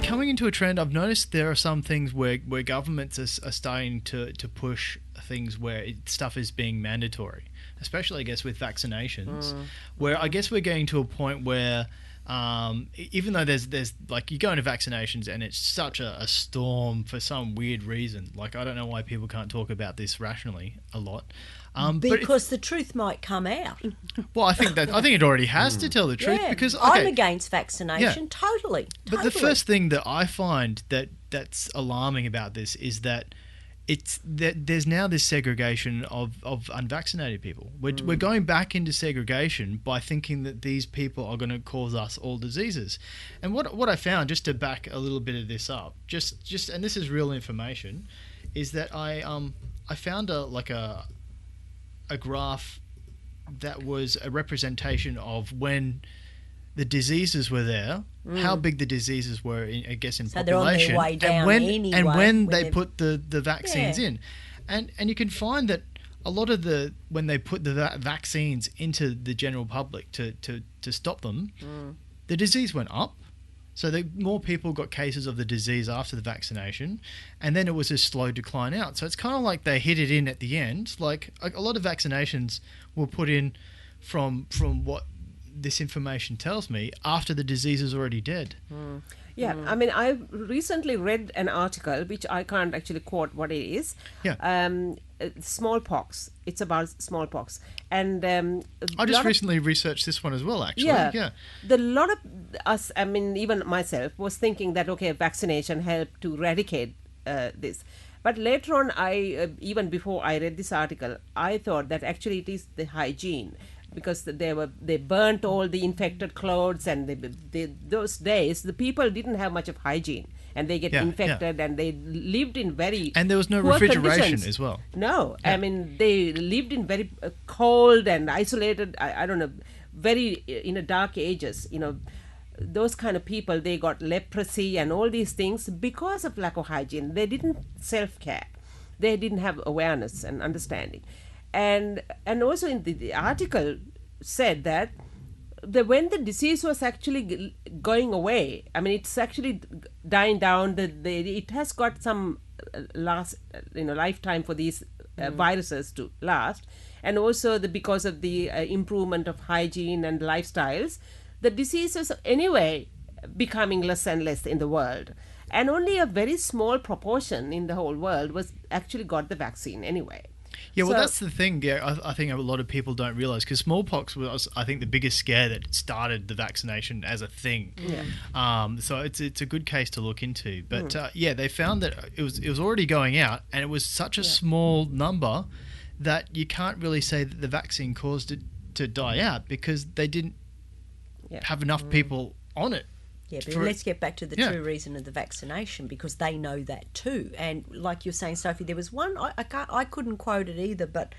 coming into a trend. I've noticed there are some things where governments are starting to push things where stuff is being mandatory, especially I guess with vaccinations, where I guess we're getting to a point where even though there's like you go into vaccinations and it's such a storm for some weird reason. Like I don't know why people can't talk about this rationally a lot. Because the truth might come out. Well, I think it already has to tell the truth because I'm against vaccination, totally. But the first thing that I find that's alarming about this is that there's now this segregation of unvaccinated people. We're going back into segregation by thinking that these people are going to cause us all diseases. And what I found, just to back a little bit of this up, just and this is real information, is that I found a graph that was a representation of when the diseases were there, how big the diseases were, in population, they're on their way down and when they put the vaccines in. And you can find that a lot of when they put the vaccines into the general public to stop them, the disease went up. So more people got cases of the disease after the vaccination, and then it was a slow decline out. So it's kind of like they hit it in at the end. Like a lot of vaccinations were put in from what this information tells me after the disease is already dead. Yeah, I mean, I recently read an article, which I can't actually quote what it is. Yeah. Smallpox. It's about smallpox. And I just recently researched this one as well, actually. Yeah. A lot of us, I mean, even myself, was thinking that, okay, vaccination helped to eradicate this. But later on, even before I read this article, I thought that actually it is the hygiene. Because they burnt all the infected clothes, and those days the people didn't have much of hygiene, and they get infected, and they lived in and there was no refrigeration conditions as well. No, I mean they lived in very cold and isolated. I don't know, very in a dark ages. You know, those kind of people, they got leprosy and all these things because of lack of hygiene. They didn't self-care. They didn't have awareness and understanding. And also in the article said that when the disease was actually going away, I mean, it's actually dying down. It has got some lifetime for these viruses to last, and also because of the improvement of hygiene and lifestyles, the disease is anyway becoming less and less in the world, and only a very small proportion in the whole world was actually got the vaccine anyway. Yeah, well, that's the thing. Yeah, I think a lot of people don't realise, because smallpox was, I think, the biggest scare that started the vaccination as a thing. Yeah. So it's a good case to look into. But they found that it was already going out, and it was such a small number that you can't really say that the vaccine caused it to die out, because they didn't have enough people on it. Yeah, but let's get back to the true reason of the vaccination, because they know that too. And like you're saying, Sophie, there was one, I couldn't quote it either, but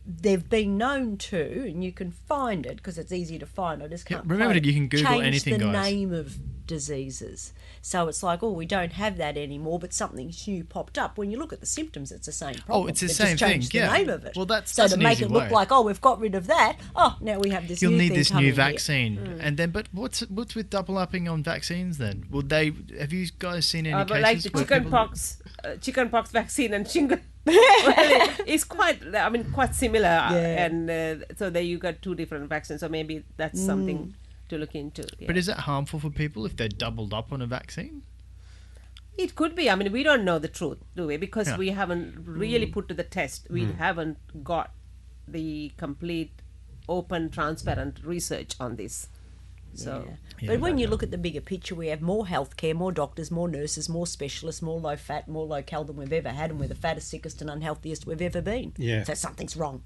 they've been known to, and you can find it because it's easy to find. I just can't remember that you can Google anything, guys. Change the guys. name of diseases. So it's like, we don't have that anymore, but something new popped up. When you look at the symptoms, it's the same problem. Oh, it's the same thing. The name of it. Well, that's so to an make easy it look way. like, we've got rid of that. Now we have this You'll new need thing this coming new vaccine, here. and then. But what's with double upping on vaccines then? Have you guys seen any cases? Like the chickenpox vaccine and shingle. It's quite similar, and so there you got two different vaccines. So maybe that's something to look into. Yeah. But is it harmful for people if they're doubled up on a vaccine? It could be. I mean, we don't know the truth, do we? Because we haven't really put to the test. We haven't got the complete, open, transparent research on this. So, but when you look at the bigger picture, we have more healthcare, more doctors, more nurses, more specialists, more low fat, more low cal than we've ever had, and we're the fattest, sickest and unhealthiest we've ever been. Yeah. So something's wrong.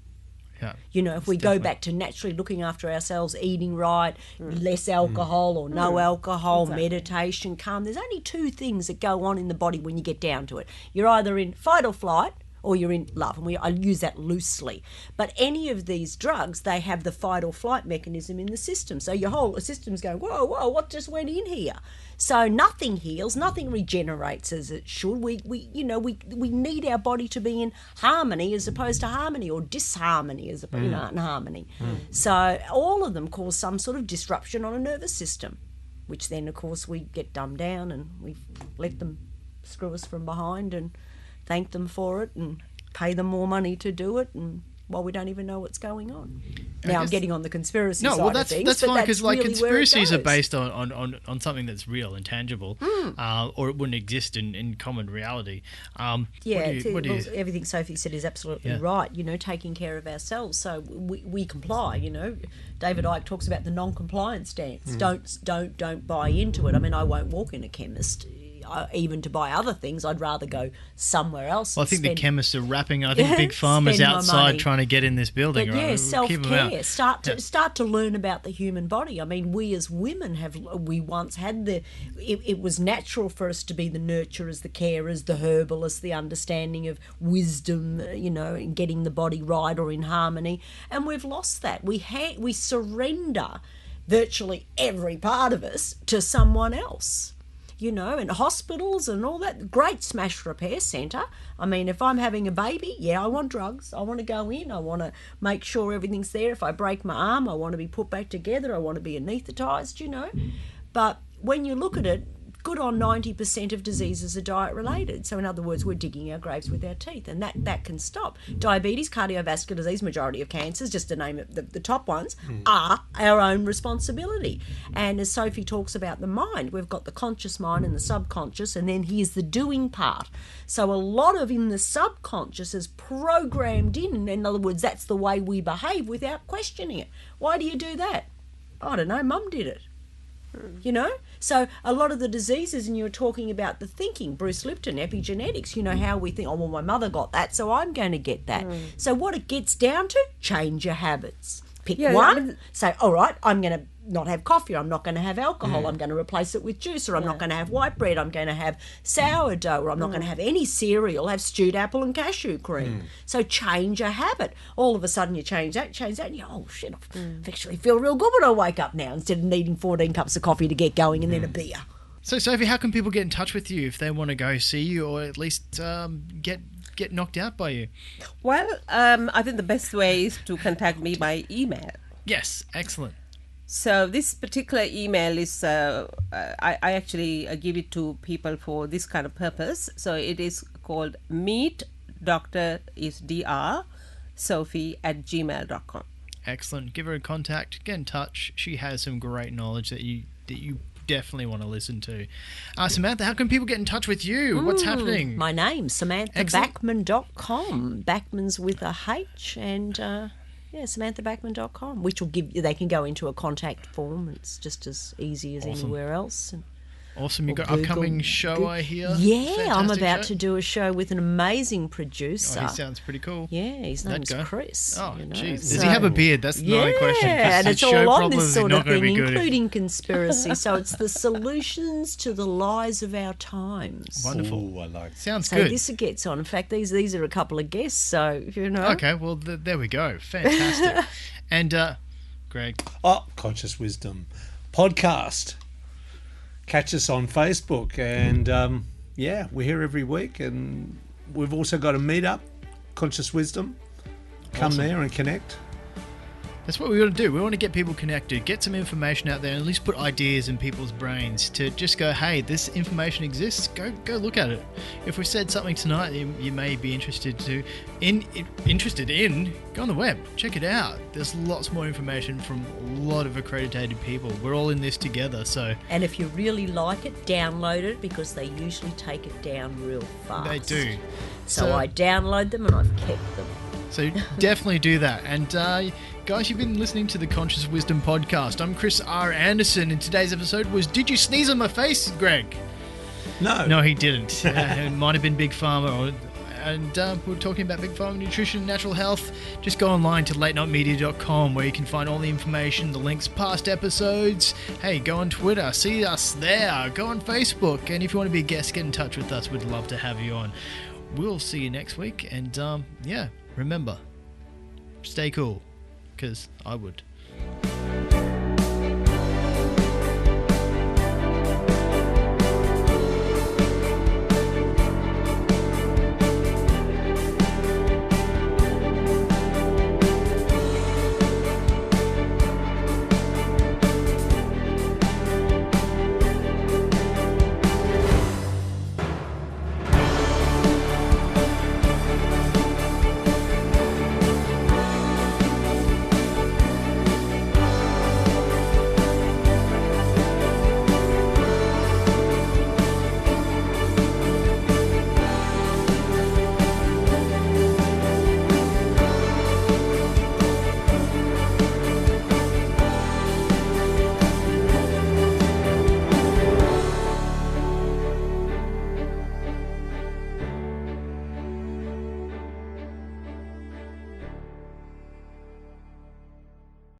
Yeah. You know, if we go back to naturally looking after ourselves, eating right, less alcohol or no alcohol, meditation, calm, there's only two things that go on in the body when you get down to it. You're either in fight or flight, or you're in love, and I use that loosely. But any of these drugs, they have the fight or flight mechanism in the system. So your whole system's going, whoa, what just went in here? So nothing heals, nothing regenerates as it should. We need our body to be in harmony as opposed to harmony, or disharmony as opposed to harmony. So all of them cause some sort of disruption on a nervous system. which then, of course, we get dumbed down and we let them screw us from behind and thank them for it and pay them more money to do it, and while we don't even know what's going on. Now I'm getting on the conspiracy side of things. That's fine, because really conspiracies are based on something that's real and tangible, or it wouldn't exist in common reality. Everything Sophie said is absolutely right. Taking care of ourselves, so we comply. David Icke talks about the non-compliance dance. Don't buy into it. I mean, I won't walk in a chemist. Even to buy other things, I'd rather go somewhere else. Well, I think the chemists are wrapping. I think Big Pharma's outside trying to get in this building. But right? Self-care. Start to learn about the human body. I mean, we as women we once had it was natural for us to be the nurturers, the carers, the herbalists, the understanding of wisdom, in getting the body right or in harmony, and we've lost that. We surrender virtually every part of us to someone else. And hospitals and all that. Great smash repair centre. I mean, if I'm having a baby, I want drugs. I want to go in. I want to make sure everything's there. If I break my arm, I want to be put back together. I want to be anaesthetised, But when you look at it, good on 90% of diseases are diet-related. So in other words, we're digging our graves with our teeth, and that can stop. Diabetes, cardiovascular disease, majority of cancers, just to name it, the top ones, are our own responsibility. And as Sophie talks about the mind, we've got the conscious mind and the subconscious, and then here's the doing part. So a lot of in the subconscious is programmed in other words, that's the way we behave without questioning it. Why do you do that? I don't know, Mum did it. So a lot of the diseases, and you were talking about the thinking, Bruce Lipton, epigenetics, how we think, my mother got that, so I'm going to get that. So what it gets down to, change your habits. Pick one, say, all right, I'm going to not have coffee, or I'm not going to have alcohol, I'm going to replace it with juice, or I'm not going to have white bread, I'm going to have sourdough, or I'm not going to have any cereal, have stewed apple and cashew cream. So change a habit. All of a sudden you change that, and you oh shit, I actually feel real good when I wake up now, instead of needing 14 cups of coffee to get going and then a beer. So Sophie, how can people get in touch with you if they want to go see you, or at least get knocked out by you? Well, I think the best way is to contact me by email. Yes, excellent. So this particular email is, I actually give it to people for this kind of purpose. So it is called Meet Dr. is Dr. Sophie@gmail.com. Excellent. Give her a contact. Get in touch. She has some great knowledge that you definitely want to listen to. Samantha, how can people get in touch with you? What's happening? My name's SamanthaBachman.com. Bachman's with a H, and SamanthaBachman.com, which will they can go into a contact form. It's just as easy as anywhere else. Awesome. You've got an upcoming show, I hear. Yeah, Fantastic I'm about show. to do a show with an amazing producer. Oh, he sounds pretty cool. Yeah, his name's Kris. Oh, jeez. Does he have a beard? That's not a question. Yeah, and it's all on this sort of thing, good. including conspiracy. So it's the solutions to the lies of our times. Wonderful. Ooh, I like. Sounds so good. This gets on. In fact, these are a couple of guests, so Okay, well, there we go. Fantastic. And, Greg. Conscious Wisdom podcast. Catch us on Facebook, and we're here every week, and we've also got a meetup, Conscious Wisdom. Come there and connect. That's what we want to do. We want to get people connected, get some information out there, and at least put ideas in people's brains to just go, hey, this information exists. Go look at it. If we said something tonight you may be interested in, go on the web, check it out. There's lots more information from a lot of accredited people. We're all in this together, so. And if you really like it, download it, because they usually take it down real fast. They do. So I download them and I've kept them. So definitely do that. And guys, you've been listening to the Conscious Wisdom podcast. I'm Kris R. Anderson, and today's episode was Did You Sneeze on My Face, Greg? No, he didn't. It might have been Big Pharma. And we're talking about Big Pharma nutrition and natural health. Just go online to latenightmedia.com, where you can find all the information, the links, past episodes. Hey, go on Twitter, see us there. Go on Facebook, and if you want to be a guest, get in touch with us. We'd love to have you on. We'll see you next week, and remember, stay cool, because I would.